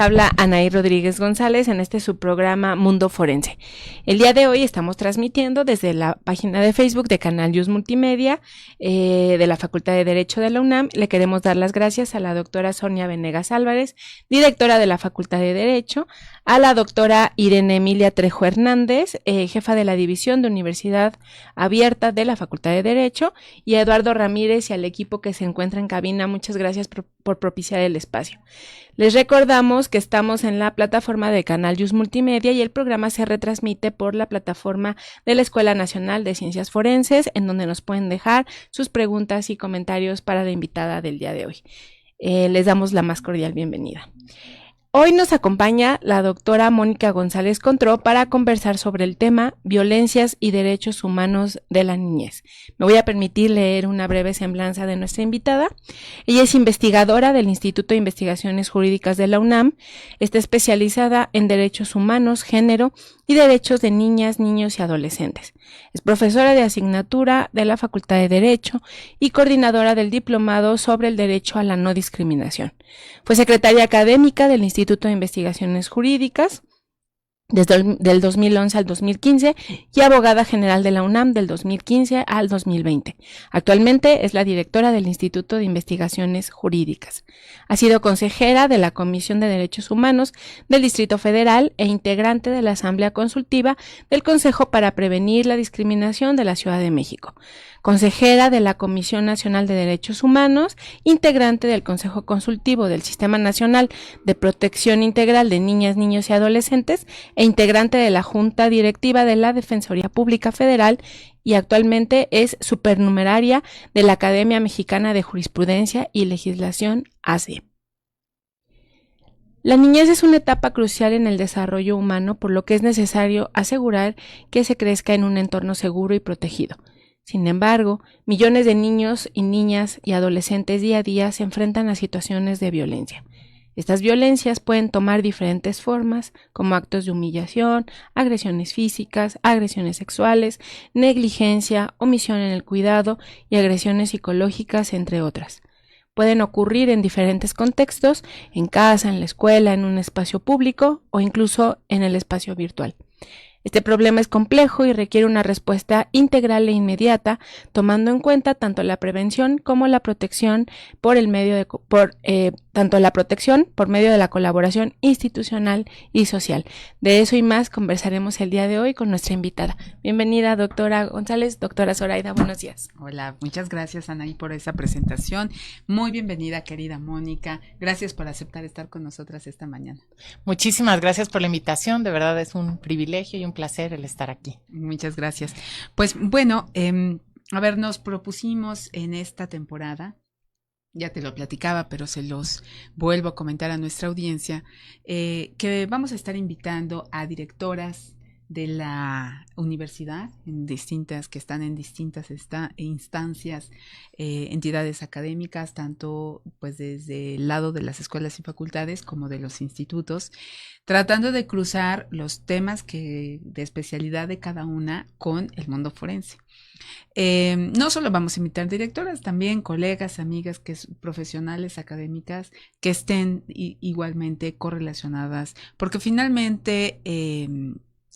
Habla Anaí Rodríguez González en este subprograma Mundo Forense. El día de hoy estamos transmitiendo desde la página de Facebook de Canal Yus Multimedia de la Facultad de Derecho de la UNAM. Le queremos dar las gracias a la doctora Sonia Venegas Álvarez, directora de la Facultad de Derecho, a la doctora Irene Emilia Trejo Hernández, jefa de la División de Universidad Abierta de la Facultad de Derecho, y a Eduardo Ramírez y al equipo que se encuentra en cabina. Muchas gracias por propiciar el espacio. Les recordamos que estamos en la plataforma de Canal Yus Multimedia y el programa se retransmite por la plataforma de la Escuela Nacional de Ciencias Forenses, en donde nos pueden dejar sus preguntas y comentarios para la invitada del día de hoy. Les damos la más cordial bienvenida. Hoy nos acompaña la doctora Mónica González Contró para conversar sobre el tema Violencias y Derechos Humanos de la Niñez. Me voy a permitir leer una breve semblanza de nuestra invitada. Ella es investigadora del Instituto de Investigaciones Jurídicas de la UNAM, está especializada en Derechos Humanos, Género y Derechos de Niñas, Niños y Adolescentes. Es profesora de asignatura de la Facultad de Derecho y coordinadora del Diplomado sobre el Derecho a la No Discriminación. Fue secretaria académica del Instituto de Investigaciones Jurídicas desde del 2011 al 2015 y abogada general de la UNAM del 2015 al 2020. Actualmente es la directora del Instituto de Investigaciones Jurídicas. Ha sido consejera de la Comisión de Derechos Humanos del Distrito Federal e integrante de la Asamblea Consultiva del Consejo para Prevenir la Discriminación de la Ciudad de México. Consejera de la Comisión Nacional de Derechos Humanos, integrante del Consejo Consultivo del Sistema Nacional de Protección Integral de Niñas, Niños y Adolescentes e integrante de la Junta Directiva de la Defensoría Pública Federal y actualmente es supernumeraria de la Academia Mexicana de Jurisprudencia y Legislación AC. La niñez es una etapa crucial en el desarrollo humano, por lo que es necesario asegurar que se crezca en un entorno seguro y protegido. Sin embargo, millones de niños y niñas y adolescentes día a día se enfrentan a situaciones de violencia. Estas violencias pueden tomar diferentes formas, como actos de humillación, agresiones físicas, agresiones sexuales, negligencia, omisión en el cuidado y agresiones psicológicas, entre otras. Pueden ocurrir en diferentes contextos, en casa, en la escuela, en un espacio público o incluso en el espacio virtual. Este problema es complejo y requiere una respuesta integral e inmediata, tomando en cuenta tanto la prevención como la protección por medio de la colaboración institucional y social. De eso y más conversaremos el día de hoy con nuestra invitada. Bienvenida, doctora González. Doctora Zoraida, buenos días. Hola, muchas gracias, Anaí, por esa presentación. Muy bienvenida, querida Mónica. Gracias por aceptar estar con nosotras esta mañana. Muchísimas gracias por la invitación. De verdad es un privilegio y un placer el estar aquí. Muchas gracias. Pues bueno, nos propusimos en esta temporada, ya te lo platicaba, pero se los vuelvo a comentar a nuestra audiencia, que vamos a estar invitando a directoras de la universidad, que están en distintas instancias, entidades académicas, tanto pues desde el lado de las escuelas y facultades como de los institutos, tratando de cruzar los temas de especialidad de cada una con el mundo forense. No solo vamos a invitar directoras, también colegas, amigas, profesionales académicas que estén igualmente correlacionadas, porque finalmente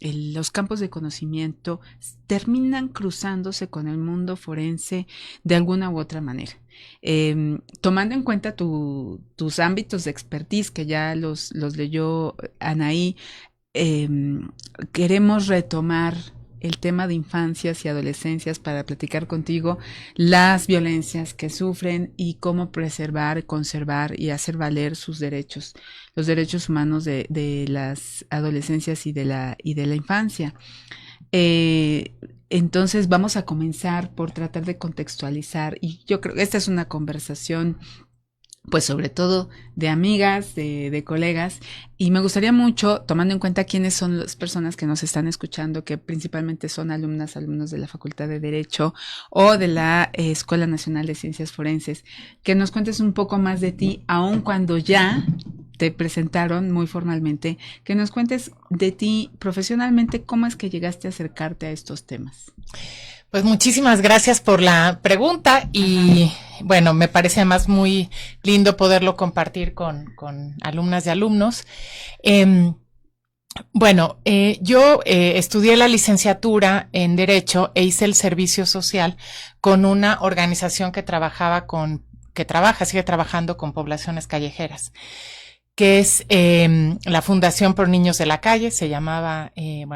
los campos de conocimiento terminan cruzándose con el mundo forense de alguna u otra manera. Tomando en cuenta tus ámbitos de expertise, que ya los leyó Anaí, queremos retomar el tema de infancias y adolescencias para platicar contigo las violencias que sufren y cómo preservar, conservar y hacer valer sus derechos, los derechos humanos de las adolescencias y de la infancia. Entonces vamos a comenzar por tratar de contextualizar, y yo creo que esta es una conversación pues sobre todo de amigas, de colegas, y me gustaría mucho, tomando en cuenta quiénes son las personas que nos están escuchando, que principalmente son alumnos de la Facultad de Derecho o de la Escuela Nacional de Ciencias Forenses, que nos cuentes un poco más de ti, aun cuando ya te presentaron muy formalmente, que nos cuentes de ti profesionalmente, cómo es que llegaste a acercarte a estos temas. Pues muchísimas gracias por la pregunta y bueno, me parece además muy lindo poderlo compartir con alumnas y alumnos. Yo estudié la licenciatura en Derecho e hice el servicio social con una organización que sigue trabajando con poblaciones callejeras, que es la Fundación Por Niños de la Calle, se llamaba,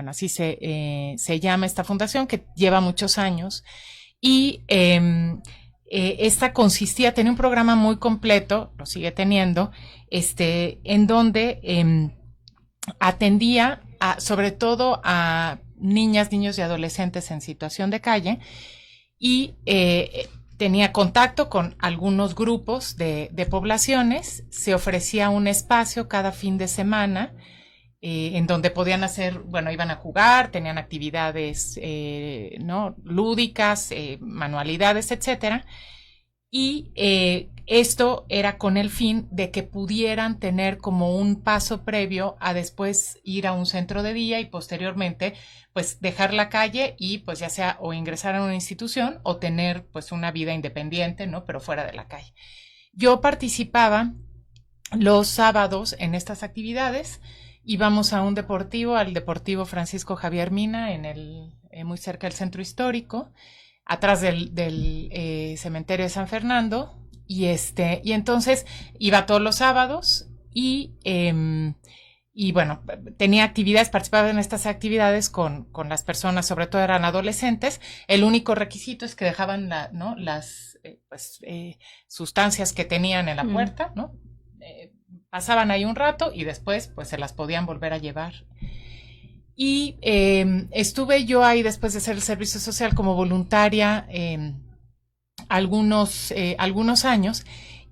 así se llama esta fundación, que lleva muchos años, y esta tenía un programa muy completo, lo sigue teniendo, en donde atendía sobre todo a niñas, niños y adolescentes en situación de calle, y tenía contacto con algunos grupos de poblaciones, se ofrecía un espacio cada fin de semana en donde podían iban a jugar, tenían actividades lúdicas, manualidades, etcétera, y esto era con el fin de que pudieran tener como un paso previo a después ir a un centro de día y posteriormente pues dejar la calle y pues ya sea o ingresar a una institución o tener pues una vida independiente, ¿no? Pero fuera de la calle. Yo participaba los sábados en estas actividades, íbamos a un deportivo, al Deportivo Francisco Javier Mina, muy cerca del centro histórico, atrás del cementerio de San Fernando, y entonces iba todos los sábados y tenía actividades, participaba en estas actividades con las personas, sobre todo eran adolescentes. El único requisito es que dejaban las sustancias que tenían en la puerta, ¿no? Pasaban ahí un rato y después pues se las podían volver a llevar. Y estuve yo ahí después de hacer el servicio social como voluntaria algunos años,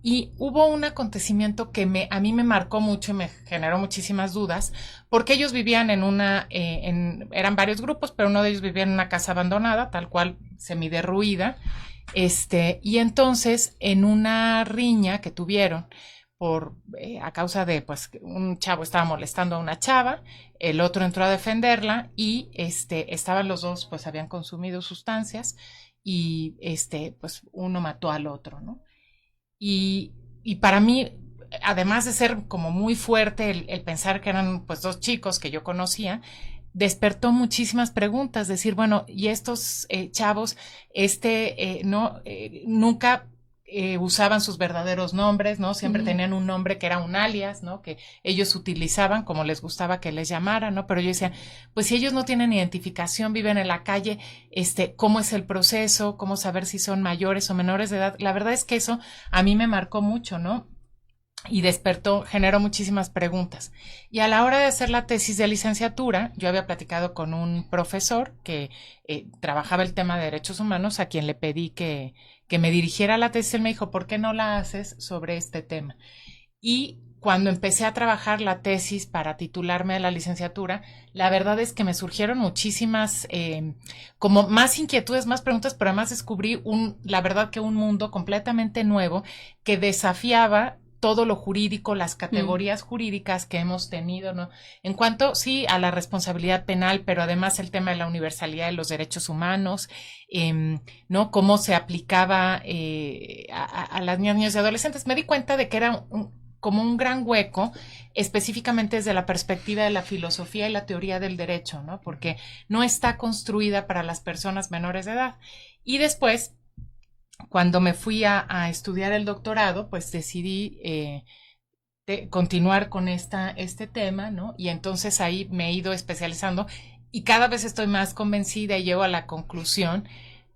y hubo un acontecimiento que a mí me marcó mucho y me generó muchísimas dudas, porque ellos vivían eran varios grupos, pero uno de ellos vivía en una casa abandonada, tal cual semiderruida, y entonces en una riña que tuvieron a causa de pues un chavo estaba molestando a una chava, el otro entró a defenderla y estaban los dos, pues habían consumido sustancias y pues uno mató al otro, ¿no? Y para mí, además de ser como muy fuerte el pensar que eran pues dos chicos que yo conocía, despertó muchísimas preguntas, decir, bueno, y estos chavos, nunca usaban sus verdaderos nombres, ¿no? Siempre tenían un nombre que era un alias, ¿no? Que ellos utilizaban como les gustaba que les llamaran, ¿no? Pero yo decía, pues si ellos no tienen identificación, viven en la calle, ¿cómo es el proceso? ¿Cómo saber si son mayores o menores de edad? La verdad es que eso a mí me marcó mucho, ¿no? Y generó muchísimas preguntas. Y a la hora de hacer la tesis de licenciatura, yo había platicado con un profesor que trabajaba el tema de derechos humanos, a quien le pedí que me dirigiera la tesis. Él me dijo, ¿por qué no la haces sobre este tema? Y cuando empecé a trabajar la tesis para titularme de la licenciatura, la verdad es que me surgieron muchísimas, como más inquietudes, más preguntas, pero además descubrí la verdad que un mundo completamente nuevo que desafiaba todo lo jurídico, las categorías jurídicas que hemos tenido, ¿no? En cuanto, sí, a la responsabilidad penal, pero además el tema de la universalidad de los derechos humanos, ¿no? Cómo se aplicaba a las niñas y adolescentes. Me di cuenta de que era como un gran hueco, específicamente desde la perspectiva de la filosofía y la teoría del derecho, ¿no? Porque no está construida para las personas menores de edad. Y después, cuando me fui a estudiar el doctorado, pues decidí continuar con este tema, ¿no? Y entonces ahí me he ido especializando y cada vez estoy más convencida y llego a la conclusión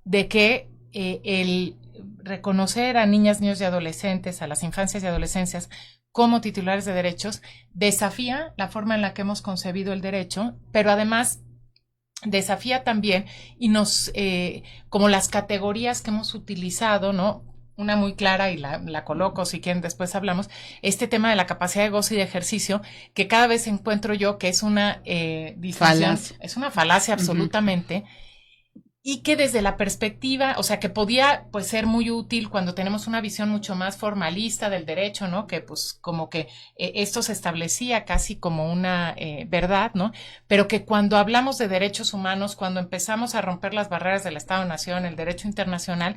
de que el reconocer a niñas, niños y adolescentes, a las infancias y adolescencias como titulares de derechos, desafía la forma en la que hemos concebido el derecho, pero además desafía también y como las categorías que hemos utilizado, ¿no? Una muy clara y la coloco, si quieren después hablamos, este tema de la capacidad de goce y de ejercicio, que cada vez encuentro yo que es una disfunción, es una falacia absolutamente, y que desde la perspectiva, o sea, que podía pues ser muy útil cuando tenemos una visión mucho más formalista del derecho, ¿no? Que pues como que esto se establecía casi como una verdad, ¿no? Pero que cuando hablamos de derechos humanos, cuando empezamos a romper las barreras del Estado-Nación, el derecho internacional,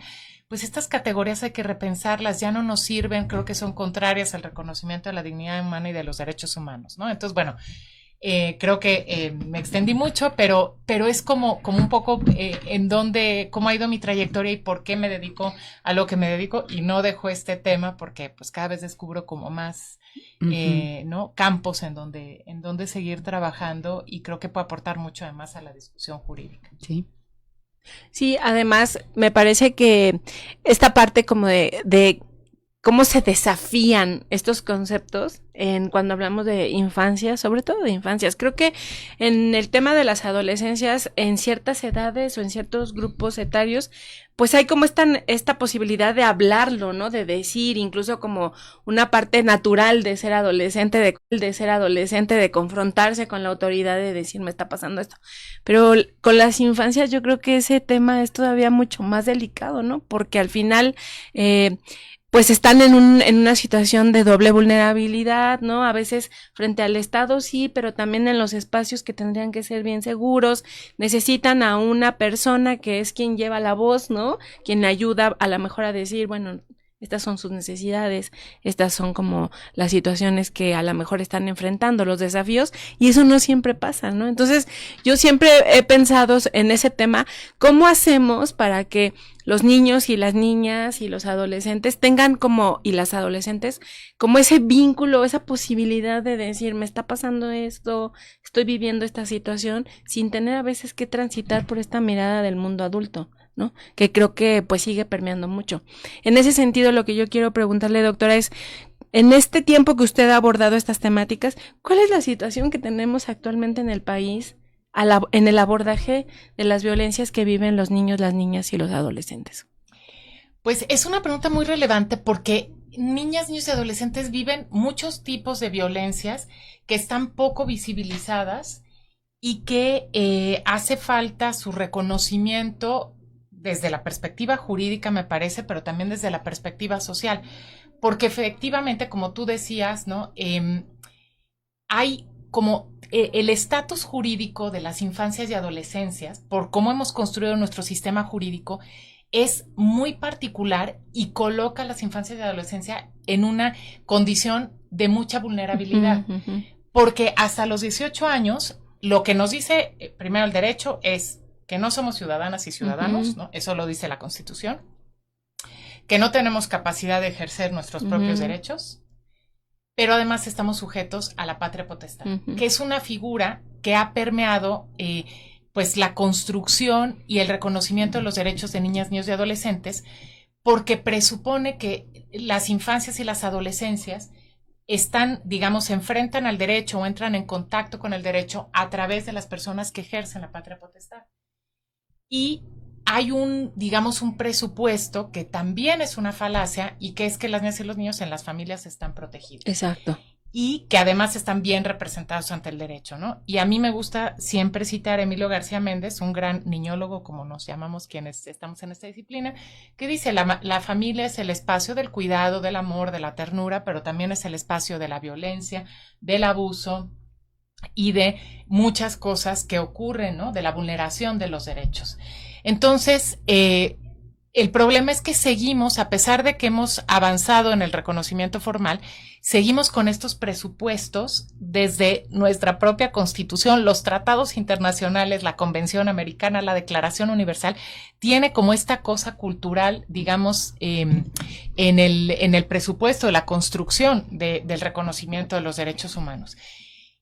pues estas categorías hay que repensarlas, ya no nos sirven, creo que son contrarias al reconocimiento de la dignidad humana y de los derechos humanos, ¿no? Entonces, bueno, creo que me extendí mucho, pero es como un poco en dónde, cómo ha ido mi trayectoria y por qué me dedico a lo que me dedico y no dejo este tema porque pues cada vez descubro como más, ¿no? Campos en donde seguir trabajando y creo que puede aportar mucho además a la discusión jurídica. Sí. Sí, además me parece que esta parte como de cómo se desafían estos conceptos en cuando hablamos de infancia, sobre todo de infancias. Creo que en el tema de las adolescencias, en ciertas edades o en ciertos grupos etarios, pues hay como esta posibilidad de hablarlo, ¿no? De decir, incluso como una parte natural de ser adolescente, de confrontarse con la autoridad, de decir, me está pasando esto. Pero con las infancias yo creo que ese tema es todavía mucho más delicado, ¿no? Porque al final, pues están en una situación de doble vulnerabilidad, ¿no? A veces frente al Estado sí, pero también en los espacios que tendrían que ser bien seguros, necesitan a una persona que es quien lleva la voz, ¿no? Quien ayuda a lo mejor a decir, bueno, estas son sus necesidades, estas son como las situaciones que a lo mejor están enfrentando, los desafíos, y eso no siempre pasa, ¿no? Entonces, yo siempre he pensado en ese tema, ¿cómo hacemos para que los niños y las niñas y los adolescentes tengan como, y las adolescentes, como ese vínculo, esa posibilidad de decir, me está pasando esto, estoy viviendo esta situación, sin tener a veces que transitar por esta mirada del mundo adulto, ¿no? Que creo que pues sigue permeando mucho. En ese sentido, lo que yo quiero preguntarle, doctora, es, en este tiempo que usted ha abordado estas temáticas, ¿cuál es la situación que tenemos actualmente en el país en el abordaje de las violencias que viven los niños, las niñas y los adolescentes? Pues es una pregunta muy relevante porque niñas, niños y adolescentes viven muchos tipos de violencias que están poco visibilizadas y que hace falta su reconocimiento desde la perspectiva jurídica, me parece, pero también desde la perspectiva social. Porque efectivamente, como tú decías, ¿no? Hay como el estatus jurídico de las infancias y adolescencias, por cómo hemos construido nuestro sistema jurídico, es muy particular y coloca a las infancias y adolescencia en una condición de mucha vulnerabilidad. Porque hasta los 18 años, lo que nos dice primero el derecho es que no somos ciudadanas y ciudadanos, ¿no? Eso lo dice la Constitución, que no tenemos capacidad de ejercer nuestros propios derechos, pero además estamos sujetos a la patria potestad, que es una figura que ha permeado pues la construcción y el reconocimiento de los derechos de niñas, niños y adolescentes, porque presupone que las infancias y las adolescencias están, digamos, se enfrentan al derecho o entran en contacto con el derecho a través de las personas que ejercen la patria potestad. Y hay digamos, un presupuesto que también es una falacia y que es que las niñas y los niños en las familias están protegidos. Exacto. Y que además están bien representados ante el derecho, ¿no? Y a mí me gusta siempre citar a Emilio García Méndez, un gran niñólogo, como nos llamamos quienes estamos en esta disciplina, que dice, la familia es el espacio del cuidado, del amor, de la ternura, pero también es el espacio de la violencia, del abuso y de muchas cosas que ocurren, ¿no? De la vulneración de los derechos. Entonces, el problema es que seguimos, a pesar de que hemos avanzado en el reconocimiento formal, seguimos con estos presupuestos desde nuestra propia Constitución, los tratados internacionales, la Convención Americana, la Declaración Universal, tiene como esta cosa cultural, digamos, en el presupuesto de la construcción del reconocimiento de los derechos humanos.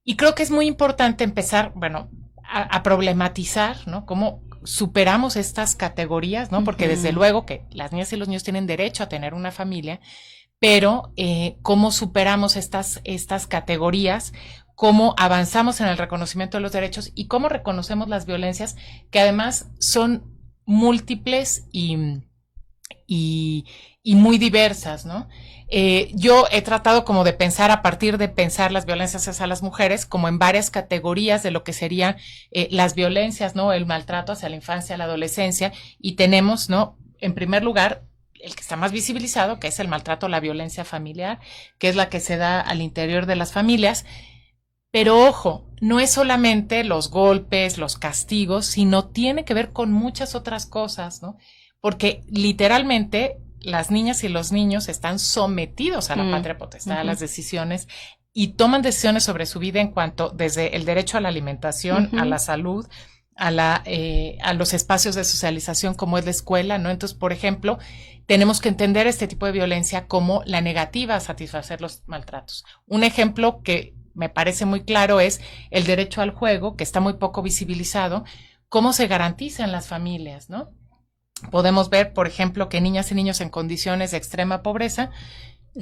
Y creo que es muy importante empezar, bueno, a problematizar, ¿no? Cómo superamos estas categorías, ¿no? Porque desde luego que las niñas y los niños tienen derecho a tener una familia, pero cómo superamos estas categorías, cómo avanzamos en el reconocimiento de los derechos y cómo reconocemos las violencias que además son múltiples y y muy diversas, ¿no? Yo he tratado como de pensar a partir de pensar las violencias hacia las mujeres como en varias categorías de lo que serían las violencias, ¿no? El maltrato hacia la infancia, la adolescencia, y tenemos, ¿no? En primer lugar, el que está más visibilizado, que es el maltrato, la violencia familiar, que es la que se da al interior de las familias. Pero ojo, no es solamente los golpes, los castigos, sino tiene que ver con muchas otras cosas, ¿no? Porque literalmente las niñas y los niños están sometidos a la patria potestad, a las decisiones, y toman decisiones sobre su vida en cuanto desde el derecho a la alimentación, a la salud, a los espacios de socialización como es la escuela, ¿no? Entonces, por ejemplo, tenemos que entender este tipo de violencia como la negativa a satisfacer los maltratos. Un ejemplo que me parece muy claro es el derecho al juego, que está muy poco visibilizado, cómo se garantiza en las familias, ¿no? Podemos ver, por ejemplo, que niñas y niños en condiciones de extrema pobreza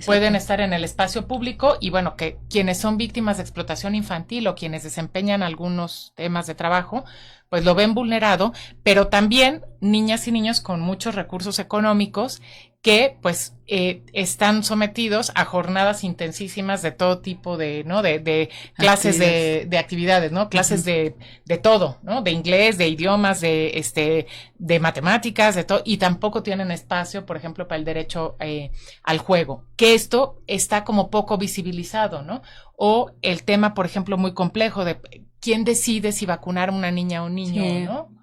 pueden estar en el espacio público y bueno, que quienes son víctimas de explotación infantil o quienes desempeñan algunos temas de trabajo, pues lo ven vulnerado, pero también niñas y niños con muchos recursos económicos que pues están sometidos a jornadas intensísimas de todo tipo de, ¿no? De clases de actividades, ¿no? Clases de todo, ¿no? De inglés, de idiomas, de matemáticas, de todo, y tampoco tienen espacio, por ejemplo, para el derecho al juego, que esto está como poco visibilizado, ¿no? O el tema, por ejemplo, muy complejo de quién decide si vacunar a una niña o un niño, sí, ¿no?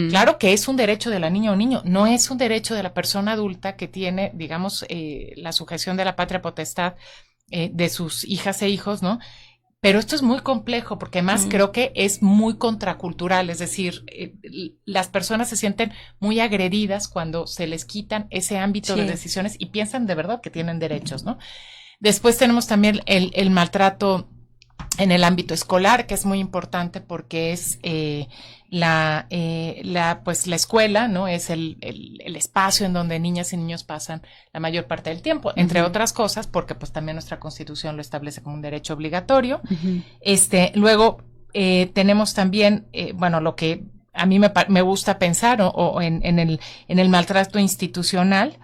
Claro que es un derecho de la niña o niño, no es un derecho de la persona adulta que tiene, digamos, la sujeción de la patria potestad de sus hijas e hijos, ¿no? Pero esto es muy complejo porque además creo que es muy contracultural, es decir, las personas se sienten muy agredidas cuando se les quitan ese ámbito de decisiones y piensan de verdad que tienen derechos, ¿no? Después tenemos también el maltrato en el ámbito escolar, que es muy importante porque es pues la escuela, ¿no? Es el espacio en donde niñas y niños pasan la mayor parte del tiempo, entre otras cosas, porque pues también nuestra Constitución lo establece como un derecho obligatorio. Luego tenemos también, bueno, lo que a mí me gusta pensar o en el maltrato institucional,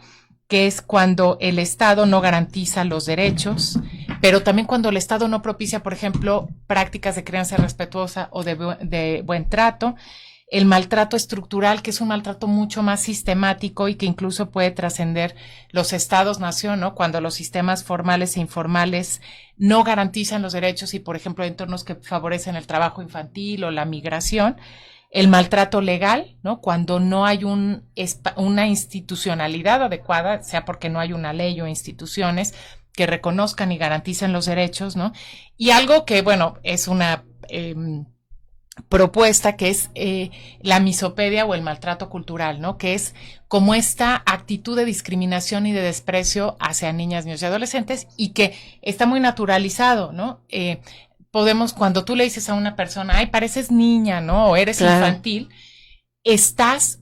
que es cuando el Estado no garantiza los derechos, pero también cuando el Estado no propicia, por ejemplo, prácticas de crianza respetuosa o de buen trato. El maltrato estructural, que es un maltrato mucho más sistemático y que incluso puede trascender los estados-nación, ¿no? Cuando los sistemas formales e informales no garantizan los derechos y, por ejemplo, entornos que favorecen el trabajo infantil o la migración. El maltrato legal, ¿no? Cuando no hay una institucionalidad adecuada, sea porque no hay una ley o instituciones que reconozcan y garanticen los derechos, ¿no? Y algo que, bueno, es una propuesta que es la misopedia o el maltrato cultural, ¿no? Que es como esta actitud de discriminación y de desprecio hacia niñas, niños y adolescentes y que está muy naturalizado, ¿no? Podemos, cuando tú le dices a una persona, ay, pareces niña, ¿no? O eres infantil, estás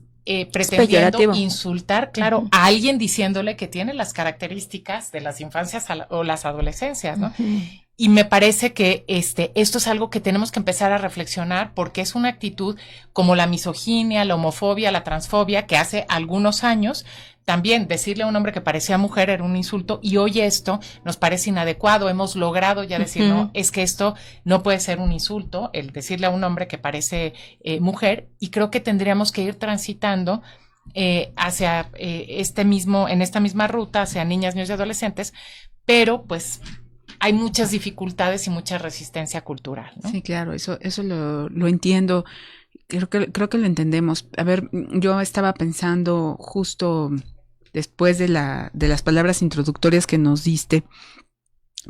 pretendiendo insultar, a alguien diciéndole que tiene las características de las infancias o las adolescencias, ¿no? Y me parece que esto es algo que tenemos que empezar a reflexionar porque es una actitud como la misoginia, la homofobia, la transfobia, que hace algunos años también decirle a un hombre que parecía mujer era un insulto y hoy esto nos parece inadecuado. Hemos logrado ya decir, no, es que esto no puede ser un insulto, el decirle a un hombre que parece mujer, y creo que tendríamos que ir transitando hacia en esta misma ruta, hacia niñas, niños y adolescentes, pero pues hay muchas dificultades y mucha resistencia cultural, ¿no? Sí, claro, eso lo entiendo. Creo que lo entendemos. A ver, yo estaba pensando justo después de las palabras introductorias que nos diste,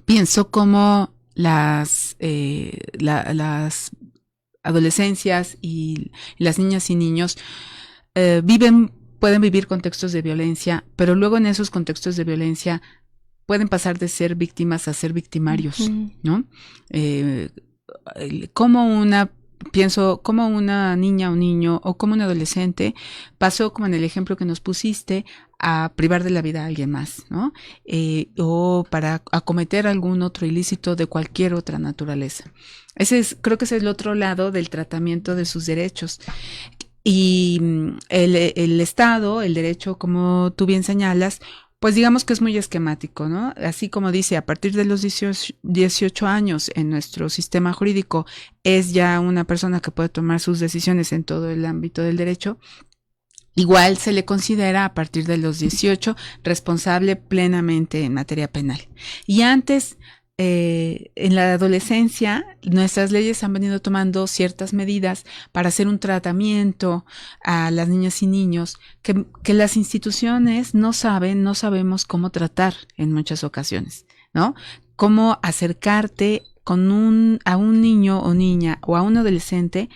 pienso cómo las adolescencias y las niñas y niños pueden vivir contextos de violencia, pero luego en esos contextos de violencia pueden pasar de ser víctimas a ser victimarios, ¿no? Pienso como una niña o niño o como un adolescente pasó, como en el ejemplo que nos pusiste, a privar de la vida a alguien más, ¿no? O para acometer algún otro ilícito de cualquier otra naturaleza. Creo que es el otro lado del tratamiento de sus derechos. Y el Estado, el derecho, como tú bien señalas, pues digamos que es muy esquemático, ¿no? Así como dice, a partir de los 18 años en nuestro sistema jurídico es ya una persona que puede tomar sus decisiones en todo el ámbito del derecho. Igual se le considera a partir de los 18 responsable plenamente en materia penal. Y antes, en la adolescencia, nuestras leyes han venido tomando ciertas medidas para hacer un tratamiento a las niñas y niños que las instituciones no sabemos cómo tratar en muchas ocasiones, ¿no? Cómo acercarte a un niño o niña o a un adolescente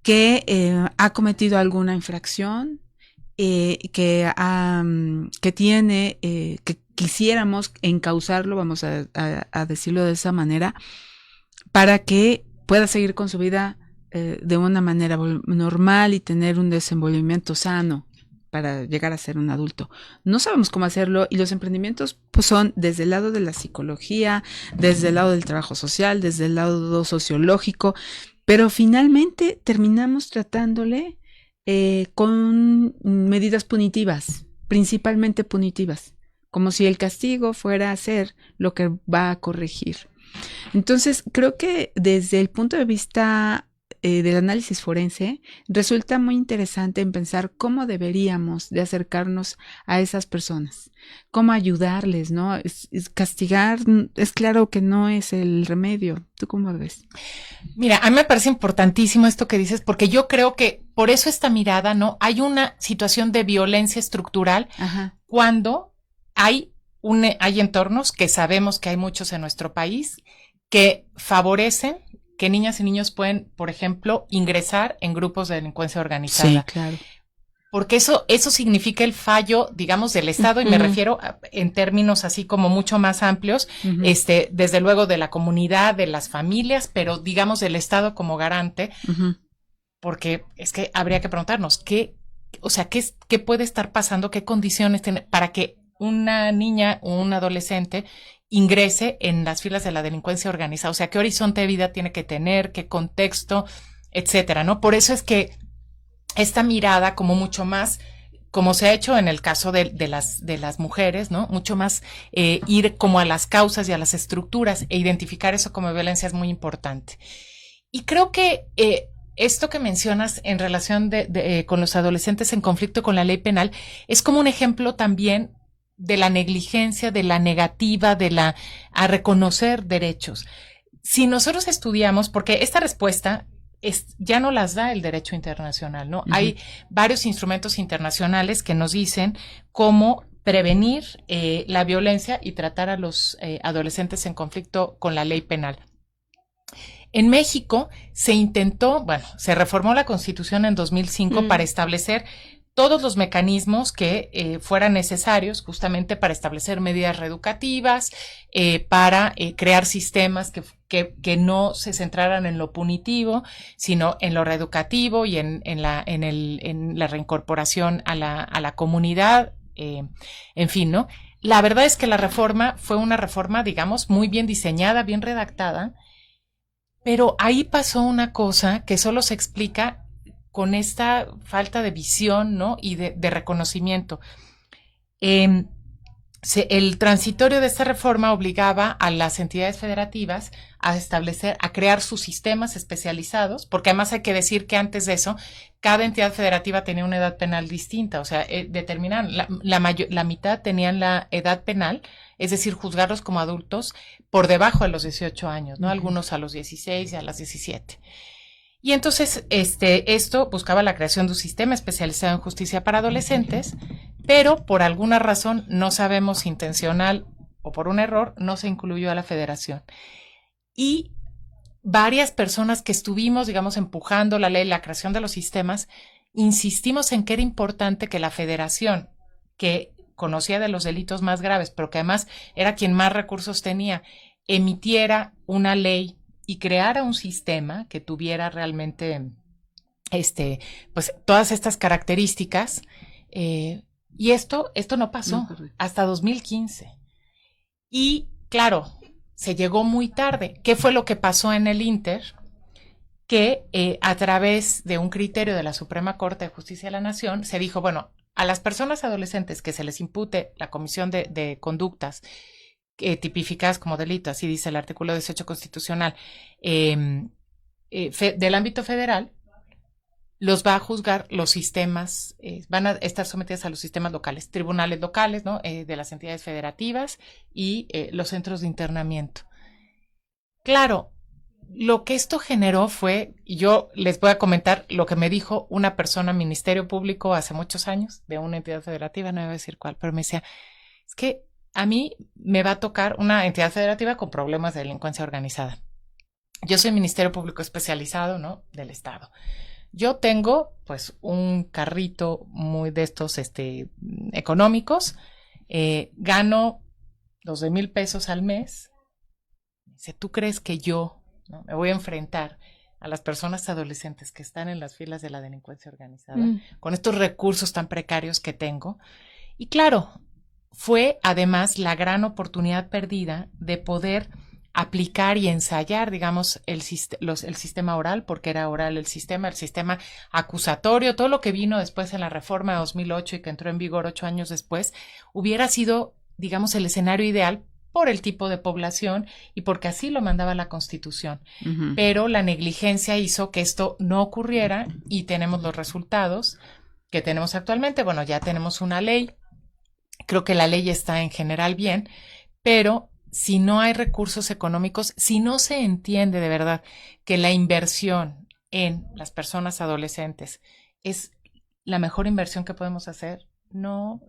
que ha cometido alguna infracción, que tiene, que quisiéramos encauzarlo, vamos a decirlo de esa manera, para que pueda seguir con su vida de una manera normal y tener un desenvolvimiento sano para llegar a ser un adulto. No sabemos cómo hacerlo y los emprendimientos pues son desde el lado de la psicología, desde el lado del trabajo social, desde el lado sociológico, pero finalmente terminamos tratándole con medidas punitivas, principalmente punitivas, como si el castigo fuera a ser lo que va a corregir. Entonces, creo que desde el punto de vista del análisis forense, resulta muy interesante en pensar cómo deberíamos de acercarnos a esas personas, cómo ayudarles, ¿no? Castigar, es claro que no es el remedio. ¿Tú cómo ves? Mira, a mí me parece importantísimo esto que dices, porque yo creo que por eso esta mirada, ¿no? Hay una situación de violencia estructural. Ajá. Cuando hay entornos, que sabemos que hay muchos en nuestro país, que favorecen que niñas y niños pueden, por ejemplo, ingresar en grupos de delincuencia organizada. Sí, claro. Porque eso significa el fallo, digamos, del Estado, y me refiero en términos así como mucho más amplios, desde luego de la comunidad, de las familias, pero digamos del Estado como garante, porque es que habría que preguntarnos qué puede estar pasando, qué condiciones tiene para que una niña o un adolescente ingrese en las filas de la delincuencia organizada, o sea, qué horizonte de vida tiene que tener, qué contexto, etcétera, ¿no? Por eso es que esta mirada como mucho más, como se ha hecho en el caso de las mujeres, ¿no? Mucho más ir como a las causas y a las estructuras e identificar eso como violencia es muy importante. Y creo que esto que mencionas en relación con los adolescentes en conflicto con la ley penal es como un ejemplo también de la negligencia, de la negativa, a reconocer derechos. Si nosotros estudiamos, porque esta respuesta ya no las da el derecho internacional, ¿no? Hay varios instrumentos internacionales que nos dicen cómo prevenir la violencia y tratar a los adolescentes en conflicto con la ley penal. En México se reformó la Constitución en 2005 para establecer todos los mecanismos que fueran necesarios justamente para establecer medidas reeducativas, para crear sistemas que no se centraran en lo punitivo, sino en lo reeducativo y en la reincorporación a la comunidad, en fin, ¿no? La verdad es que la reforma fue una reforma, digamos, muy bien diseñada, bien redactada, pero ahí pasó una cosa que solo se explica con esta falta de visión, ¿no? Y de reconocimiento. El transitorio de esta reforma obligaba a las entidades federativas a crear sus sistemas especializados, porque además hay que decir que antes de eso, cada entidad federativa tenía una edad penal distinta, o sea, determinaban, la mitad tenían la edad penal, es decir, juzgarlos como adultos por debajo de los 18 años, ¿no? Algunos a los 16 y a las 17. Y entonces esto buscaba la creación de un sistema especializado en justicia para adolescentes, pero por alguna razón, no sabemos intencional o por un error, no se incluyó a la federación. Y varias personas que estuvimos, digamos, empujando la ley, la creación de los sistemas, insistimos en que era importante que la federación, que conocía de los delitos más graves, pero que además era quien más recursos tenía, emitiera una ley y creara un sistema que tuviera realmente pues todas estas características, y esto no pasó hasta 2015. Y claro, se llegó muy tarde. ¿Qué fue lo que pasó en el Inter? que a través de un criterio de la Suprema Corte de Justicia de la Nación se dijo, bueno, a las personas adolescentes que se les impute la comisión de conductas tipificadas como delito, así dice el artículo 18 constitucional, del ámbito federal, los va a juzgar los sistemas, van a estar sometidas a los sistemas locales, tribunales locales, ¿no? De las entidades federativas y los centros de internamiento. Claro, lo que esto generó fue, y yo les voy a comentar lo que me dijo una persona en Ministerio Público hace muchos años, de una entidad federativa, no voy a decir cuál, pero me decía, es que a mí me va a tocar una entidad federativa con problemas de delincuencia organizada. Yo soy Ministerio Público especializado, ¿no? Del Estado. Yo tengo, pues, un carrito muy de estos, económicos, gano 12,000 pesos al mes. Dice, ¿tú crees que yo, ¿no?, me voy a enfrentar a las personas adolescentes que están en las filas de la delincuencia organizada con estos recursos tan precarios que tengo? Y claro, fue además la gran oportunidad perdida de poder aplicar y ensayar, digamos, el sistema oral, porque era oral el sistema acusatorio, todo lo que vino después en la reforma de 2008 y que entró en vigor 8 años después, hubiera sido, digamos, el escenario ideal por el tipo de población y porque así lo mandaba la Constitución. Uh-huh. Pero la negligencia hizo que esto no ocurriera y tenemos los resultados que tenemos actualmente. Bueno, ya tenemos una ley. Creo que la ley está en general bien, pero si no hay recursos económicos, si no se entiende de verdad que la inversión en las personas adolescentes es la mejor inversión que podemos hacer, no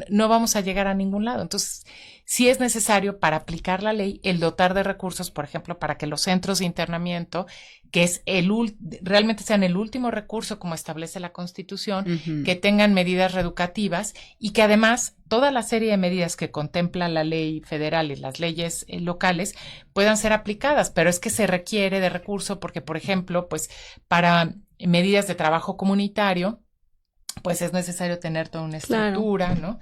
vamos a llegar a ningún lado. Entonces, sí es necesario para aplicar la ley el dotar de recursos, por ejemplo, para que los centros de internamiento, que es realmente sean el último recurso como establece la Constitución, uh-huh, que tengan medidas reeducativas y que además toda la serie de medidas que contempla la ley federal y las leyes locales puedan ser aplicadas, pero es que se requiere de recurso porque, por ejemplo, pues para medidas de trabajo comunitario, pues es necesario tener toda una estructura, claro, ¿no?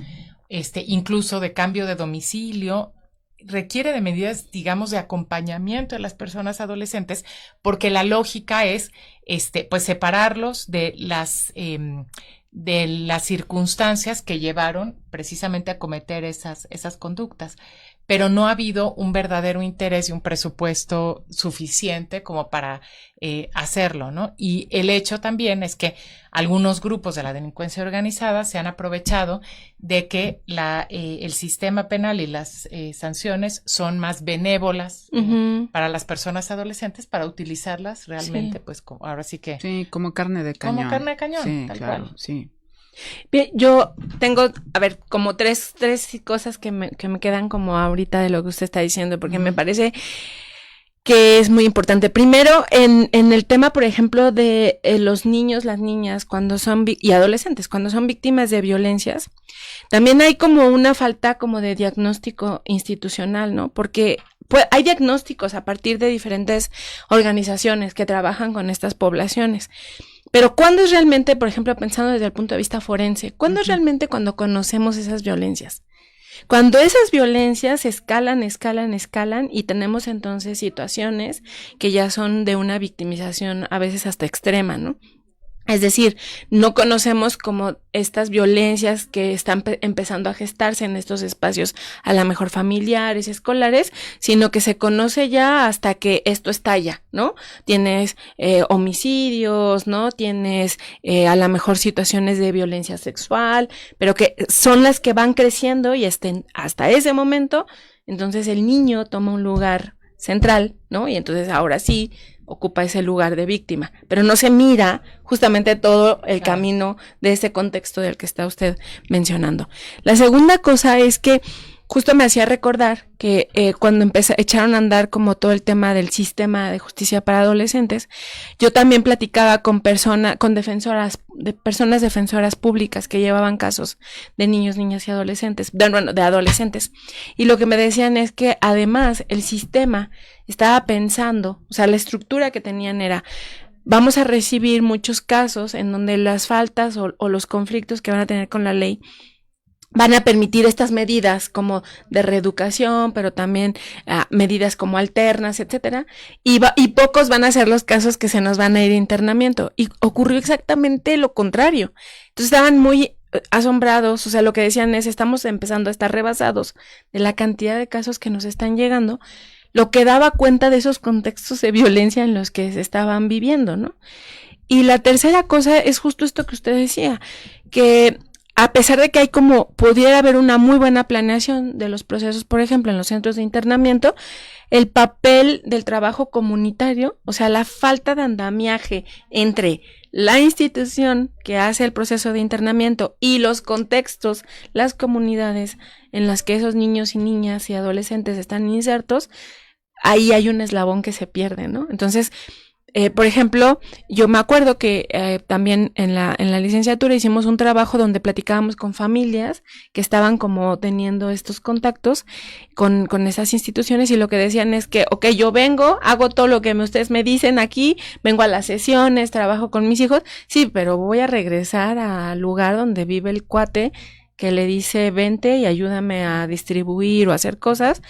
Incluso de cambio de domicilio, requiere de medidas, digamos, de acompañamiento de las personas adolescentes, porque la lógica es, pues separarlos de las circunstancias que llevaron precisamente a cometer esas conductas. Pero no ha habido un verdadero interés y un presupuesto suficiente como para hacerlo, ¿no? Y el hecho también es que algunos grupos de la delincuencia organizada se han aprovechado de que el sistema penal y las sanciones son más benévolas uh-huh, para las personas adolescentes para utilizarlas realmente, sí, pues ahora sí que... Sí, como carne de cañón. Como carne de cañón, sí, tal claro, cual. Sí. Bien, yo tengo, como tres cosas que me quedan como ahorita de lo que usted está diciendo, porque me parece que es muy importante. Primero, en el tema, por ejemplo, de los niños, las niñas, cuando son y adolescentes, cuando son víctimas de violencias, también hay como una falta como de diagnóstico institucional, ¿no? Porque hay diagnósticos a partir de diferentes organizaciones que trabajan con estas poblaciones. Pero ¿cuándo es realmente, por ejemplo, pensando desde el punto de vista forense, cuándo es realmente cuando conocemos esas violencias? Cuando esas violencias escalan y tenemos entonces situaciones que ya son de una victimización a veces hasta extrema, ¿no? Es decir, no conocemos como estas violencias que están empezando a gestarse en estos espacios, a lo mejor familiares, escolares, sino que se conoce ya hasta que esto estalla, ¿no? Tienes homicidios, ¿no? Tienes a lo mejor situaciones de violencia sexual, pero que son las que van creciendo y hasta ese momento, entonces el niño toma un lugar central, ¿no? Y entonces ahora sí ocupa ese lugar de víctima, pero no se mira justamente todo el camino de ese contexto del que está usted mencionando. La segunda cosa es que justo me hacía recordar que cuando echaron a andar como todo el tema del sistema de justicia para adolescentes, yo también platicaba con personas defensoras públicas que llevaban casos de niños, niñas y adolescentes, de adolescentes, y lo que me decían es que además el sistema estaba pensando, o sea, la estructura que tenían era: vamos a recibir muchos casos en donde las faltas o los conflictos que van a tener con la ley van a permitir estas medidas como de reeducación, pero también medidas como alternas, etcétera, y pocos van a ser los casos que se nos van a ir a internamiento. Y ocurrió exactamente lo contrario. Entonces estaban muy asombrados, o sea, lo que decían es, estamos empezando a estar rebasados de la cantidad de casos que nos están llegando, lo que daba cuenta de esos contextos de violencia en los que se estaban viviendo, ¿no? Y la tercera cosa es justo esto que usted decía, que a pesar de que hay como, pudiera haber una muy buena planeación de los procesos, por ejemplo, en los centros de internamiento, el papel del trabajo comunitario, o sea, la falta de andamiaje entre la institución que hace el proceso de internamiento y los contextos, las comunidades en las que esos niños y niñas y adolescentes están insertos, ahí hay un eslabón que se pierde, ¿no? Entonces, por ejemplo, yo me acuerdo que también en la licenciatura hicimos un trabajo donde platicábamos con familias que estaban como teniendo estos contactos con esas instituciones, y lo que decían es que, ok, yo vengo, hago todo lo que ustedes me dicen aquí, vengo a las sesiones, trabajo con mis hijos, sí, pero voy a regresar al lugar donde vive el cuate que le dice vente y ayúdame a distribuir o a hacer cosas,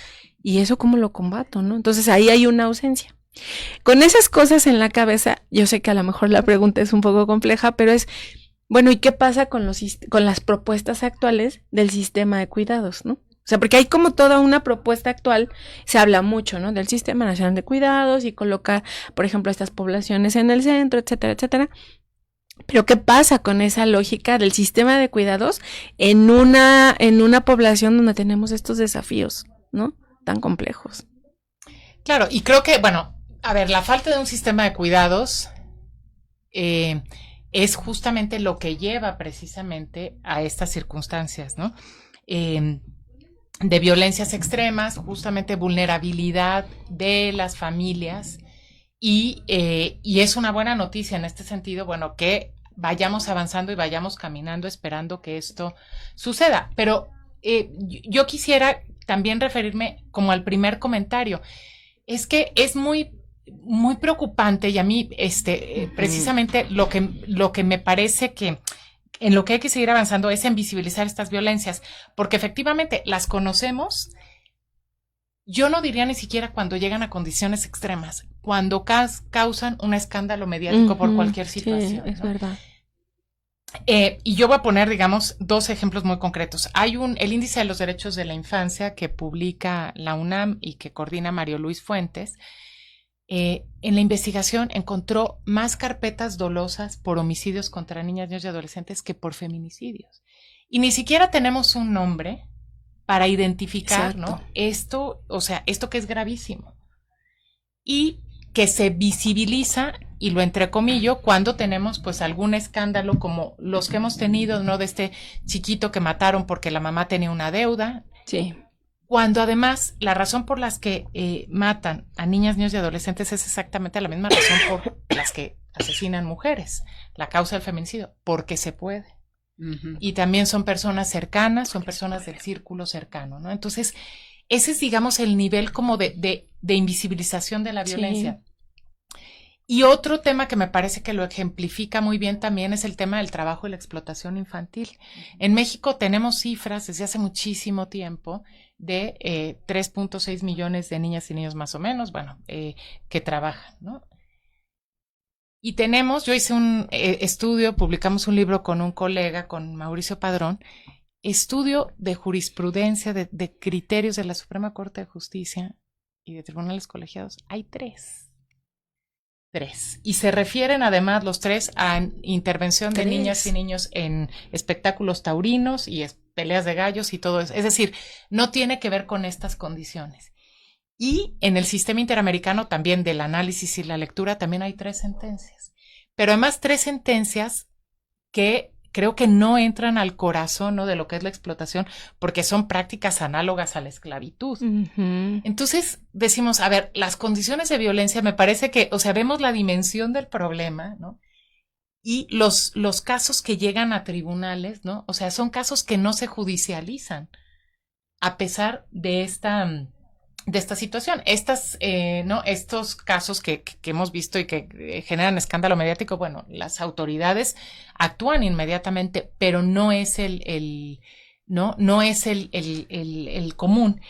y eso cómo lo combato, ¿no? Entonces ahí hay una ausencia. Con esas cosas en la cabeza, yo sé que a lo mejor la pregunta es un poco compleja, pero es, bueno, ¿y qué pasa con las propuestas actuales del sistema de cuidados, ¿no? O sea, porque hay como toda una propuesta actual, se habla mucho, ¿no? Del Sistema Nacional de Cuidados y colocar, por ejemplo, estas poblaciones en el centro, etcétera, etcétera. Pero ¿qué pasa con esa lógica del sistema de cuidados en una población donde tenemos estos desafíos, ¿no? Tan complejos. Claro, y creo que, bueno, a ver, la falta de un sistema de cuidados es justamente lo que lleva precisamente a estas circunstancias, ¿no? De violencias extremas, justamente vulnerabilidad de las familias, y es una buena noticia en este sentido, bueno, que vayamos avanzando y vayamos caminando esperando que esto suceda. Pero yo quisiera también referirme como al primer comentario. Es que es muy preocupante, y a mí precisamente lo que me parece que en lo que hay que seguir avanzando es en visibilizar estas violencias, porque efectivamente las conocemos. Yo no diría ni siquiera cuando llegan a condiciones extremas, cuando causan un escándalo mediático por cualquier situación. Sí, es ¿no? verdad. Y yo voy a poner, digamos, dos ejemplos muy concretos. Hay el Índice de los Derechos de la Infancia que publica la UNAM y que coordina Mario Luis Fuentes. En la investigación encontró más carpetas dolosas por homicidios contra niñas, niños y adolescentes que por feminicidios. Y ni siquiera tenemos un nombre para identificar, exacto, ¿no? Esto, o sea, esto que es gravísimo. Y que se visibiliza, y lo entrecomillo, cuando tenemos pues algún escándalo como los que hemos tenido, ¿no? De este chiquito que mataron porque la mamá tenía una deuda. Sí. Cuando además la razón por las que matan a niñas, niños y adolescentes es exactamente la misma razón por las que asesinan mujeres, la causa del feminicidio, porque se puede. Uh-huh. Y también son personas cercanas, son personas del círculo cercano, ¿no? Entonces, ese es, digamos, el nivel como de invisibilización de la violencia. Sí. Y otro tema que me parece que lo ejemplifica muy bien también es el tema del trabajo y la explotación infantil. En México tenemos cifras desde hace muchísimo tiempo de 3.6 millones de niñas y niños más o menos, bueno, que trabajan, ¿no? Y yo hice un estudio, publicamos un libro con un colega, con Mauricio Padrón, estudio de jurisprudencia, de criterios de la Suprema Corte de Justicia y de tribunales colegiados. Hay tres. Y se refieren además los tres a intervención de niñas y niños en espectáculos taurinos y peleas de gallos y todo eso. Es decir, no tiene que ver con estas condiciones. Y en el sistema interamericano también del análisis y la lectura también hay 3 sentencias. Pero además 3 sentencias que creo que no entran al corazón, ¿no?, de lo que es la explotación, porque son prácticas análogas a la esclavitud. Uh-huh. Entonces decimos, a ver, las condiciones de violencia, me parece que, o sea, vemos la dimensión del problema, ¿no? Y los casos que llegan a tribunales, ¿no? O sea, son casos que no se judicializan a pesar de esta situación. ¿No? Estos casos que hemos visto y que generan escándalo mediático, bueno, las autoridades actúan inmediatamente, pero no es ¿no? No es el común.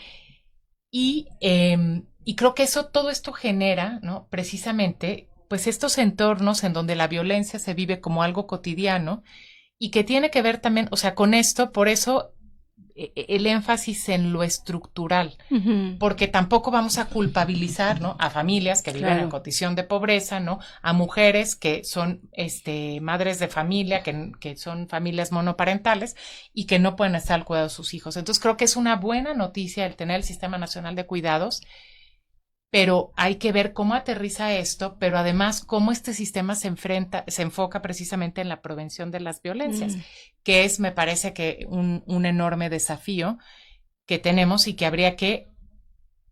Y creo que todo esto genera, ¿no? Precisamente, pues estos entornos en donde la violencia se vive como algo cotidiano y que tiene que ver también, o sea, con esto, por eso el énfasis en lo estructural, porque tampoco vamos a culpabilizar, ¿no? A familias que viven en condición de pobreza, ¿no? A mujeres que son madres de familia, que son familias monoparentales y que no pueden estar al cuidado de sus hijos. Entonces creo que es una buena noticia el tener el Sistema Nacional de Cuidados, pero hay que ver cómo aterriza esto, pero además cómo este sistema se enfoca precisamente en la prevención de las violencias, que es, me parece que un enorme desafío que tenemos y que habría que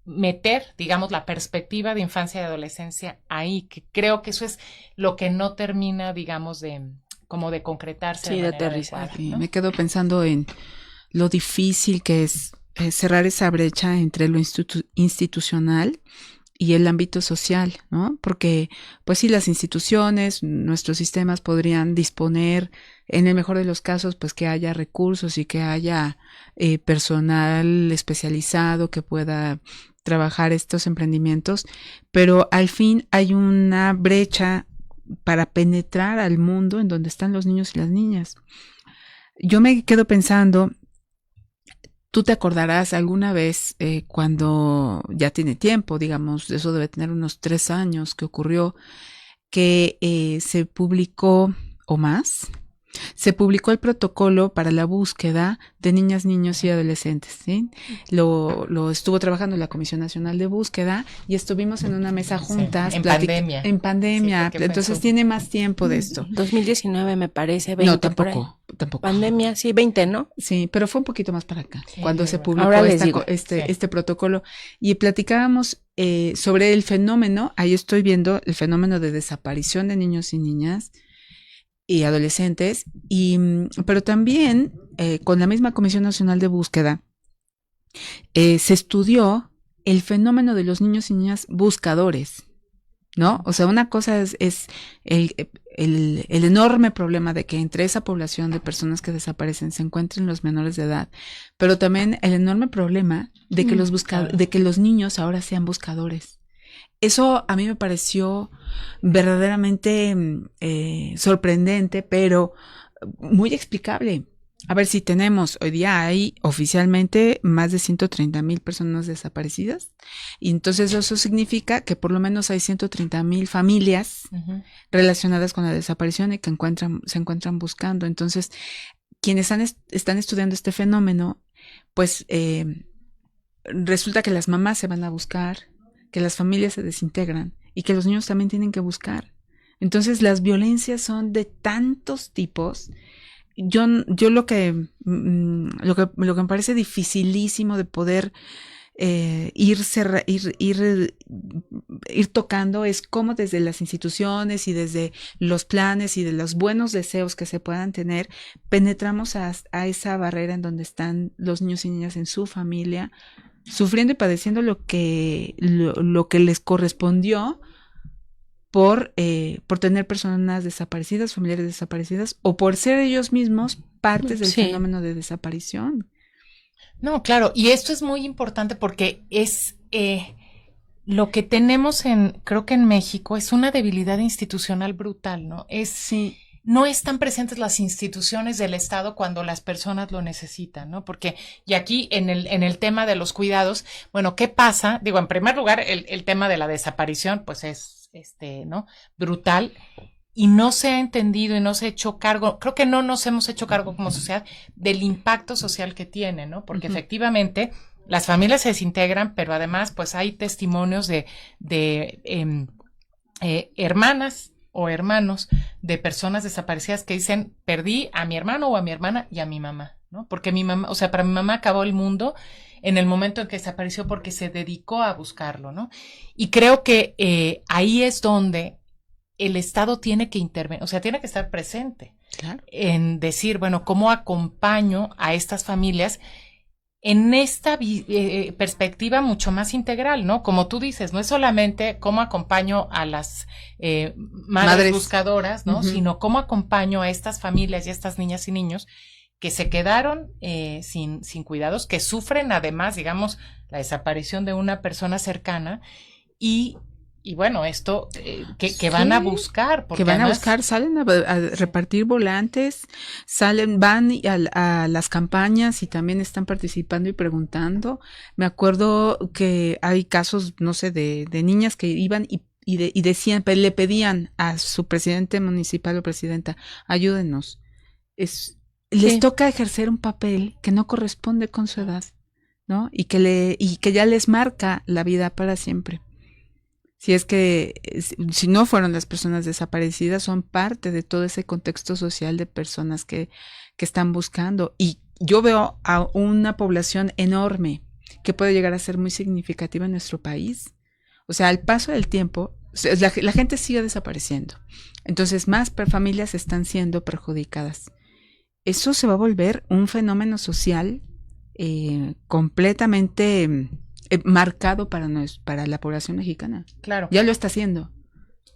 meter, digamos, la perspectiva de infancia y adolescencia ahí, que creo que eso es lo que no termina, digamos, como de concretarse. Sí, de aterrizar. Adecuada, ¿no? Me quedo pensando en lo difícil que es cerrar esa brecha entre lo institucional y el ámbito social, ¿no? Porque, pues sí, las instituciones, nuestros sistemas podrían disponer, en el mejor de los casos, pues que haya recursos y que haya personal especializado que pueda trabajar estos emprendimientos, pero al fin hay una brecha para penetrar al mundo en donde están los niños y las niñas. Yo me quedo pensando, tú te acordarás alguna vez cuando ya tiene tiempo, digamos, eso debe tener unos 3 años que ocurrió, que se publicó, o más, se publicó el protocolo para la búsqueda de niñas, niños y adolescentes, ¿sí? Lo estuvo trabajando la Comisión Nacional de Búsqueda y estuvimos en una mesa juntas. Sí, pandemia. En pandemia, sí, entonces tiene más tiempo de esto. 2019 me parece, 20. No, tampoco. Pandemia, sí, 20, ¿no? Sí, pero fue un poquito más para acá, sí, cuando se publicó este protocolo. Y platicábamos sobre el fenómeno, ahí estoy viendo el fenómeno de desaparición de niños y niñas y adolescentes, pero también con la misma Comisión Nacional de Búsqueda se estudió el fenómeno de los niños y niñas buscadores, ¿no? O sea, una cosa es el enorme problema de que entre esa población de personas que desaparecen se encuentren los menores de edad, pero también el enorme problema de que de que los niños ahora sean buscadores. Eso a mí me pareció verdaderamente sorprendente, pero muy explicable. A ver, si tenemos, hoy día hay oficialmente más de 130,000 personas desaparecidas, y entonces eso significa que por lo menos hay 130,000 familias relacionadas con la desaparición y que se encuentran buscando. Entonces, quienes están estudiando este fenómeno, pues resulta que las mamás se van a buscar, que las familias se desintegran y que los niños también tienen que buscar. Entonces las violencias son de tantos tipos. Yo lo que me parece dificilísimo de poder ir tocando es cómo desde las instituciones y desde los planes y de los buenos deseos que se puedan tener, penetramos a esa barrera en donde están los niños y niñas en su familia, sufriendo y padeciendo lo que les correspondió por tener personas desaparecidas, familiares desaparecidas, o por ser ellos mismos partes del fenómeno de desaparición. No, claro, y esto es muy importante porque es lo que tenemos creo que en México es una debilidad institucional brutal, ¿no? No están presentes las instituciones del Estado cuando las personas lo necesitan, ¿no? Porque, y aquí en el tema de los cuidados, bueno, ¿qué pasa? Digo, en primer lugar, el tema de la desaparición, pues es, ¿no? Brutal, y no se ha entendido y no se ha hecho cargo, creo que no nos hemos hecho cargo como sociedad del impacto social que tiene, ¿no? Porque efectivamente las familias se desintegran, pero además, pues hay testimonios de hermanas o hermanos de personas desaparecidas que dicen, perdí a mi hermano o a mi hermana y a mi mamá, ¿no? Porque mi mamá, o sea, para mi mamá acabó el mundo en el momento en que desapareció porque se dedicó a buscarlo, ¿no? Y creo que ahí es donde el Estado tiene que intervenir, o sea, tiene que estar presente, claro, en decir, bueno, ¿cómo acompaño a estas familias en esta perspectiva mucho más integral, ¿no? Como tú dices, no es solamente cómo acompaño a las madres buscadoras, ¿no? Sino cómo acompaño a estas familias y a estas niñas y niños que se quedaron sin cuidados, que sufren además, digamos, la desaparición de una persona cercana y bueno, esto que van a buscar. Que van a buscar, salen a repartir volantes, van a las campañas y también están participando y preguntando. Me acuerdo que hay casos, no sé, de niñas que iban y decían, le pedían a su presidente municipal o presidenta, ayúdenos. Les toca ejercer un papel que no corresponde con su edad, ¿no? Y que ya les marca la vida para siempre. Si no fueron las personas desaparecidas, son parte de todo ese contexto social de personas que están buscando. Y yo veo a una población enorme que puede llegar a ser muy significativa en nuestro país. O sea, al paso del tiempo, la gente sigue desapareciendo. Entonces, más familias están siendo perjudicadas. Eso se va a volver un fenómeno social completamente marcado para la población mexicana. Claro. Ya lo está haciendo.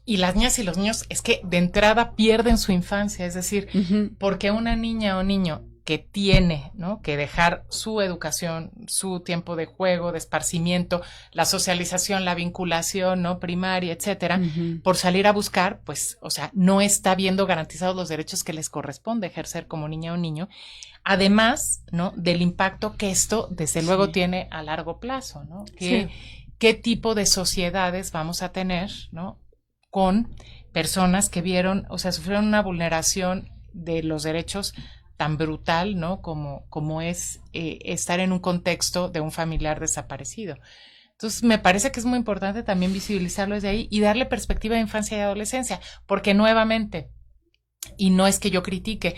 Y las niñas y los niños es que de entrada pierden su infancia, es decir, porque una niña o niño que tiene, ¿no?, que dejar su educación, su tiempo de juego, de esparcimiento, la socialización, la vinculación, ¿no?, primaria, etcétera, por salir a buscar, pues, o sea, no está viendo garantizados los derechos que les corresponde ejercer como niña o niño. Además, ¿no?, del impacto que esto, desde luego, tiene a largo plazo, ¿no? ¿Qué tipo de sociedades vamos a tener, ¿no?, con personas que vieron, o sea, sufrieron una vulneración de los derechos tan brutal, ¿no?, como es estar en un contexto de un familiar desaparecido? Entonces, me parece que es muy importante también visibilizarlo desde ahí y darle perspectiva de infancia y adolescencia, porque nuevamente, y no es que yo critique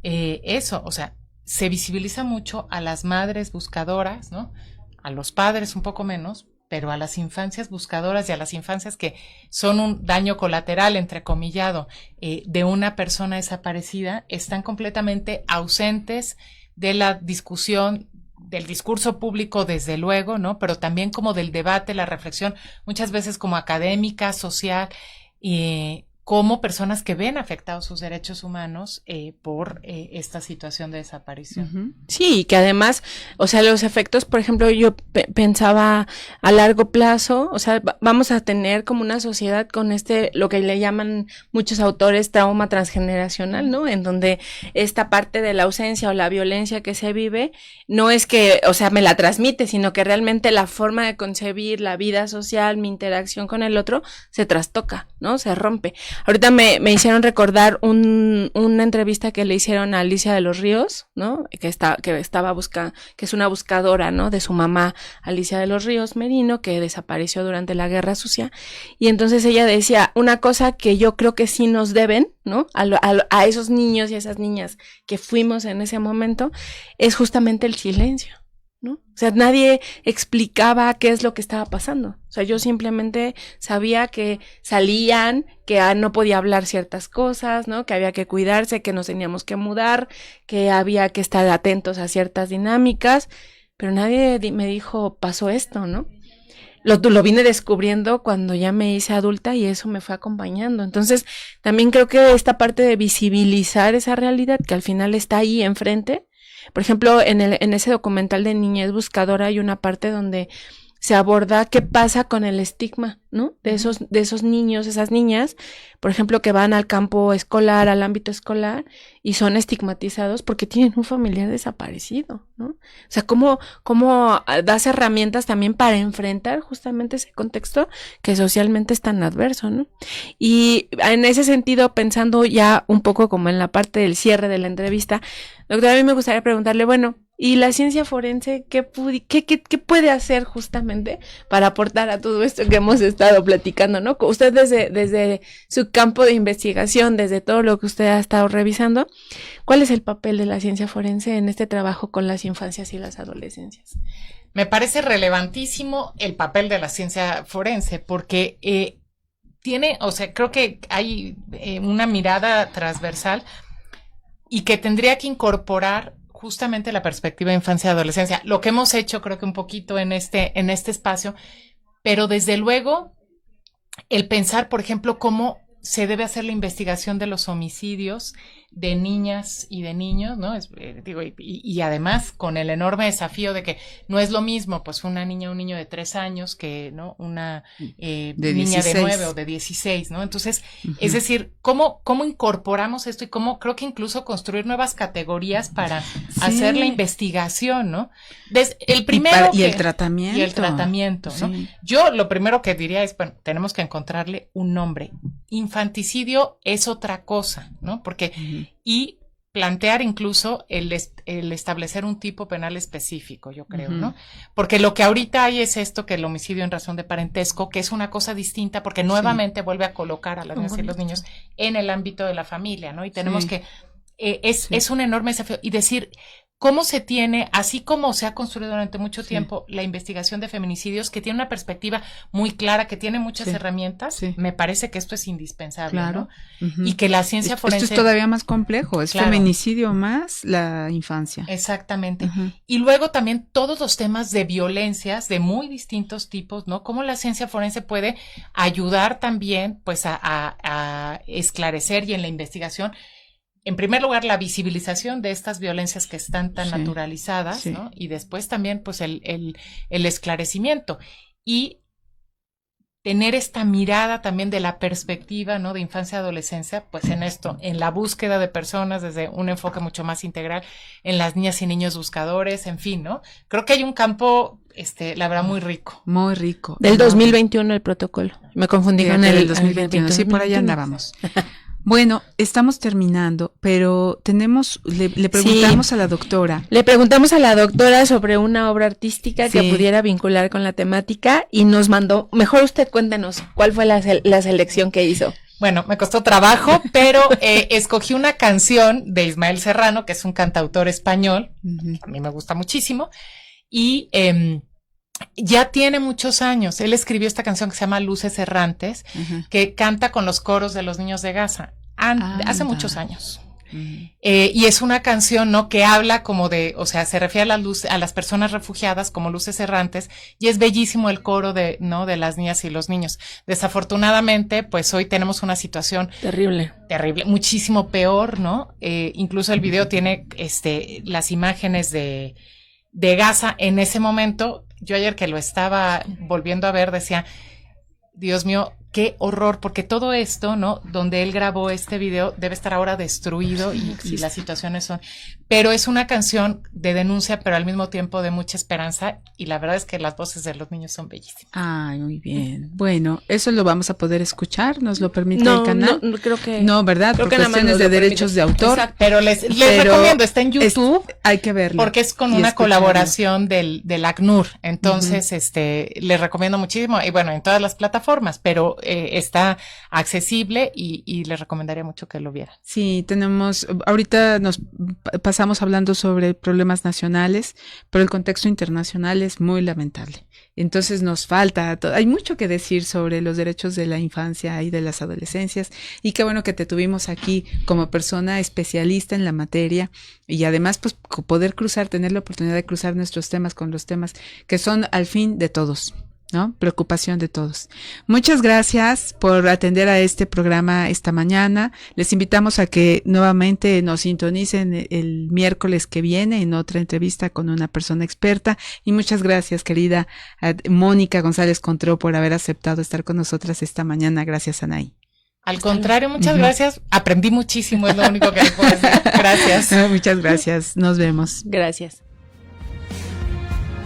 eso, o sea, se visibiliza mucho a las madres buscadoras, ¿no?, a los padres un poco menos, pero a las infancias buscadoras y a las infancias que son un daño colateral, entrecomillado, de una persona desaparecida, están completamente ausentes de la discusión, del discurso público, desde luego, ¿no?, pero también como del debate, la reflexión, muchas veces como académica, social, como personas que ven afectados sus derechos humanos por esta situación de desaparición. Sí, que además, o sea, los efectos, por ejemplo, yo pensaba a largo plazo, o sea, vamos a tener como una sociedad con lo que le llaman muchos autores trauma transgeneracional, ¿no? En donde esta parte de la ausencia o la violencia que se vive, no es que, o sea, me la transmite, sino que realmente la forma de concebir la vida social, mi interacción con el otro, se trastoca, ¿no? Se rompe. Ahorita me hicieron recordar una entrevista que le hicieron a Alicia de los Ríos, ¿no? Que es una buscadora, ¿no?, de su mamá, Alicia de los Ríos Merino, que desapareció durante la Guerra Sucia. Y entonces ella decía, una cosa que yo creo que sí nos deben, ¿no?, a esos niños y esas niñas que fuimos en ese momento, es justamente el silencio, ¿no? O sea, nadie explicaba qué es lo que estaba pasando. O sea, yo simplemente sabía que salían, que no podía hablar ciertas cosas, ¿no?, que había que cuidarse, que nos teníamos que mudar, que había que estar atentos a ciertas dinámicas, pero nadie me dijo, pasó esto, ¿no? Lo vine descubriendo cuando ya me hice adulta y eso me fue acompañando. Entonces, también creo que esta parte de visibilizar esa realidad que al final está ahí enfrente. Por ejemplo, en ese documental de Niñez Buscadora hay una parte donde se aborda qué pasa con el estigma, ¿no?, de esos niños, esas niñas, por ejemplo, que van al campo escolar, al ámbito escolar, y son estigmatizados porque tienen un familiar desaparecido, ¿no? O sea, cómo das herramientas también para enfrentar justamente ese contexto que socialmente es tan adverso, ¿no? Y en ese sentido, pensando ya un poco como en la parte del cierre de la entrevista, doctora, a mí me gustaría preguntarle, bueno, ¿y la ciencia forense qué puede hacer justamente para aportar a todo esto que hemos estado platicando, ¿no? Usted desde su campo de investigación, desde todo lo que usted ha estado revisando, ¿cuál es el papel de la ciencia forense en este trabajo con las infancias y las adolescencias? Me parece relevantísimo el papel de la ciencia forense porque o sea, creo que hay una mirada transversal y que tendría que incorporar justamente la perspectiva de infancia y adolescencia. Lo que hemos hecho, creo que un poquito en este espacio, pero desde luego el pensar, por ejemplo, cómo se debe hacer la investigación de los homicidios de niñas y de niños, ¿no? Y además con el enorme desafío de que no es lo mismo, pues una niña o un niño de 3 años que, ¿no? Una niña de 9 o de 16, ¿no? Entonces, es decir, ¿cómo incorporamos esto y cómo creo que incluso construir nuevas categorías para hacer la investigación, ¿no? El primero y el tratamiento. Y el tratamiento, ¿no? Sí. Yo lo primero que diría es, bueno, tenemos que encontrarle un nombre. Infanticidio es otra cosa, ¿no? Porque, y plantear incluso el establecer un tipo penal específico, yo creo, ¿no? Porque lo que ahorita hay es esto, que el homicidio en razón de parentesco, que es una cosa distinta, porque nuevamente vuelve a colocar a las niñas y los niños en el ámbito de la familia, ¿no? Y tenemos que, es un enorme desafío, y decir, cómo se tiene, así como se ha construido durante mucho tiempo la investigación de feminicidios, que tiene una perspectiva muy clara, que tiene muchas herramientas, me parece que esto es indispensable, ¿no? Y que la ciencia forense... Esto es todavía más complejo, es feminicidio más la infancia. Exactamente. Y luego también todos los temas de violencias de muy distintos tipos, ¿no? Cómo la ciencia forense puede ayudar también, pues, a esclarecer y en la investigación, en primer lugar, la visibilización de estas violencias que están tan naturalizadas, ¿no? Y después también, pues, el esclarecimiento. Y tener esta mirada también de la perspectiva, ¿no? De infancia y adolescencia, pues en esto, en la búsqueda de personas desde un enfoque mucho más integral, en las niñas y niños buscadores, en fin, ¿no? Creo que hay un campo, la verdad, muy rico. Muy rico. Del 2021 el protocolo. Me confundí con el 2021. Sí, por ahí andábamos. Bueno, estamos terminando, pero le preguntamos a la doctora. Le preguntamos a la doctora sobre una obra artística que pudiera vincular con la temática y nos mandó, mejor usted cuéntenos, ¿cuál fue la selección que hizo? Bueno, me costó trabajo, pero escogí una canción de Ismael Serrano, que es un cantautor español, a mí me gusta muchísimo, y ya tiene muchos años. Él escribió esta canción que se llama Luces Errantes, que canta con los coros de los niños de Gaza, hace muchos años. Y es una canción, ¿no? Que habla como de, o sea, se refiere a las personas refugiadas como luces errantes, y es bellísimo el coro ¿no? De las niñas y los niños. Desafortunadamente, pues hoy tenemos una situación terrible, muchísimo peor, ¿no? Incluso el video tiene, las imágenes de Gaza en ese momento. Yo ayer que lo estaba volviendo a ver decía, Dios mío, qué horror, porque todo esto, ¿no? Donde él grabó este video debe estar ahora destruido y las situaciones son... Pero es una canción de denuncia, pero al mismo tiempo de mucha esperanza, y la verdad es que las voces de los niños son bellísimas. Ay, muy bien. Bueno, eso lo vamos a poder escuchar, ¿nos lo permite el canal? No, creo que... No, ¿verdad? Por cuestiones de derechos de autor. Exacto. Pero les recomiendo, está en YouTube. Hay que verlo. Porque es con una colaboración del ACNUR. Entonces, les recomiendo muchísimo. Y bueno, en todas las plataformas, pero está accesible y les recomendaría mucho que lo vieran. Sí, ahorita nos pasamos hablando sobre problemas nacionales, pero el contexto internacional es muy lamentable. Entonces nos falta, hay mucho que decir sobre los derechos de la infancia y de las adolescencias, y qué bueno que te tuvimos aquí como persona especialista en la materia, y además pues poder tener la oportunidad de cruzar nuestros temas con los temas que son al fin de todos, ¿no? Preocupación de todos. Muchas gracias por atender a este programa esta mañana. Les invitamos a que nuevamente nos sintonicen el miércoles que viene en otra entrevista con una persona experta. Y muchas gracias, querida Mónica González Contró, por haber aceptado estar con nosotras esta mañana. Gracias, Anaí. Al contrario, muchas gracias. Aprendí muchísimo, es lo único que les puedo decir. Gracias. Muchas gracias. Nos vemos. Gracias.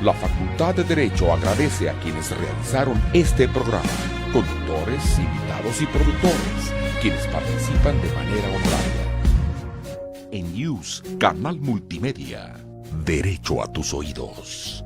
La Facultad de Derecho agradece a quienes realizaron este programa, conductores, invitados y productores, quienes participan de manera honrada. En News, Canal Multimedia. Derecho a tus oídos.